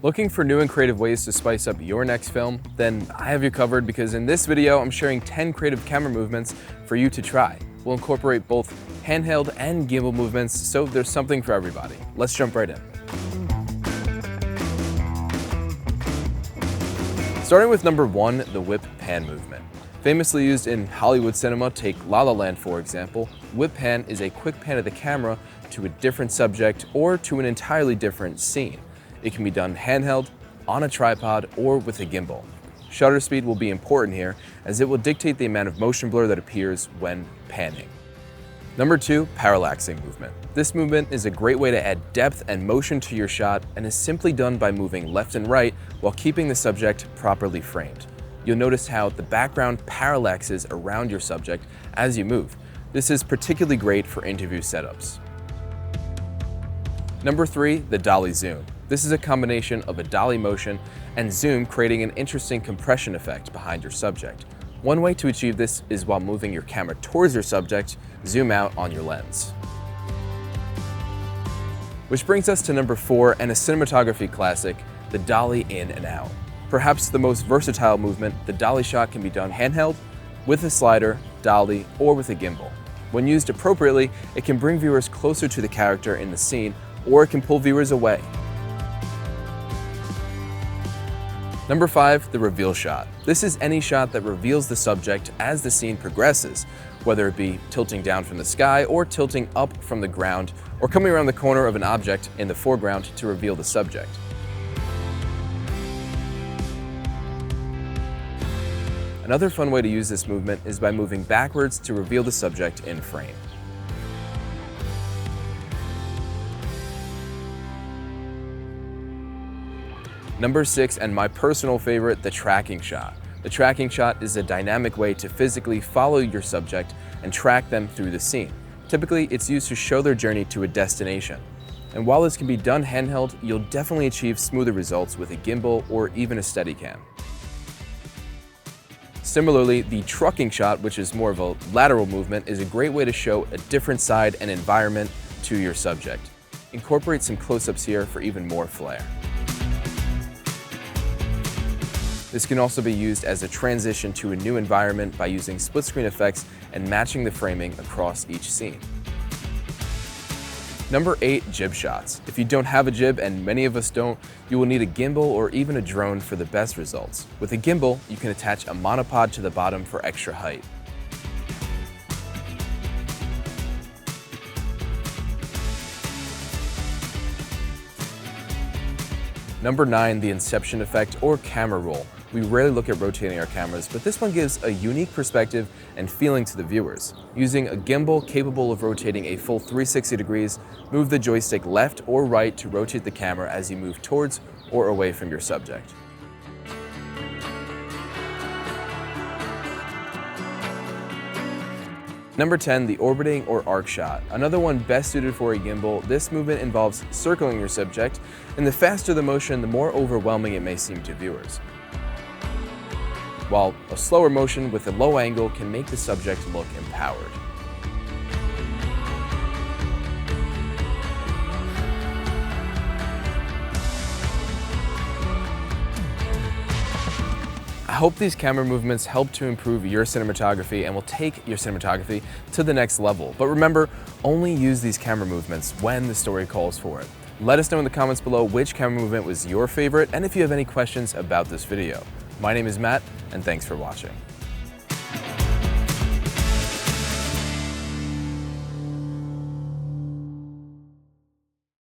Looking for new and creative ways to spice up your next film? Then I have you covered, because in this video I'm sharing 10 creative camera movements for you to try. We'll incorporate both handheld and gimbal movements, so there's something for everybody. Let's jump right in. Starting with number 1, the whip pan movement. Famously used in Hollywood cinema, take La La Land for example, whip pan is a quick pan of the camera to a different subject or to an entirely different scene. It can be done handheld, on a tripod, or with a gimbal. Shutter speed will be important here, as it will dictate the amount of motion blur that appears when panning. Number 2, parallaxing movement. This movement is a great way to add depth and motion to your shot and is simply done by moving left and right while keeping the subject properly framed. You'll notice how the background parallaxes around your subject as you move. This is particularly great for interview setups. Number 3, the dolly zoom. This is a combination of a dolly motion and zoom, creating an interesting compression effect behind your subject. One way to achieve this is while moving your camera towards your subject, zoom out on your lens. Which brings us to number 4 and a cinematography classic, the dolly in and out. Perhaps the most versatile movement, the dolly shot can be done handheld, with a slider, dolly, or with a gimbal. When used appropriately, it can bring viewers closer to the character in the scene, or it can pull viewers away. Number 5, the reveal shot. This is any shot that reveals the subject as the scene progresses, whether it be tilting down from the sky or tilting up from the ground, or coming around the corner of an object in the foreground to reveal the subject. Another fun way to use this movement is by moving backwards to reveal the subject in frame. Number 6, and my personal favorite, the tracking shot. The tracking shot is a dynamic way to physically follow your subject and track them through the scene. Typically, it's used to show their journey to a destination. And while this can be done handheld, you'll definitely achieve smoother results with a gimbal or even a Steadicam. Similarly, the trucking shot, which is more of a lateral movement, is a great way to show a different side and environment to your subject. Incorporate some close-ups here for even more flair. This can also be used as a transition to a new environment by using split-screen effects and matching the framing across each scene. Number 8, jib shots. If you don't have a jib, and many of us don't, you will need a gimbal or even a drone for the best results. With a gimbal, you can attach a monopod to the bottom for extra height. Number 9, the Inception effect or camera roll. We rarely look at rotating our cameras, but this one gives a unique perspective and feeling to the viewers. Using a gimbal capable of rotating a full 360 degrees, move the joystick left or right to rotate the camera as you move towards or away from your subject. Number 10, the orbiting or arc shot. Another one best suited for a gimbal. This movement involves circling your subject, and the faster the motion, the more overwhelming it may seem to viewers. While a slower motion with a low angle can make the subject look empowered. I hope these camera movements help to improve your cinematography and will take your cinematography to the next level. But remember, only use these camera movements when the story calls for it. Let us know in the comments below which camera movement was your favorite and if you have any questions about this video. My name is Matt, and thanks for watching.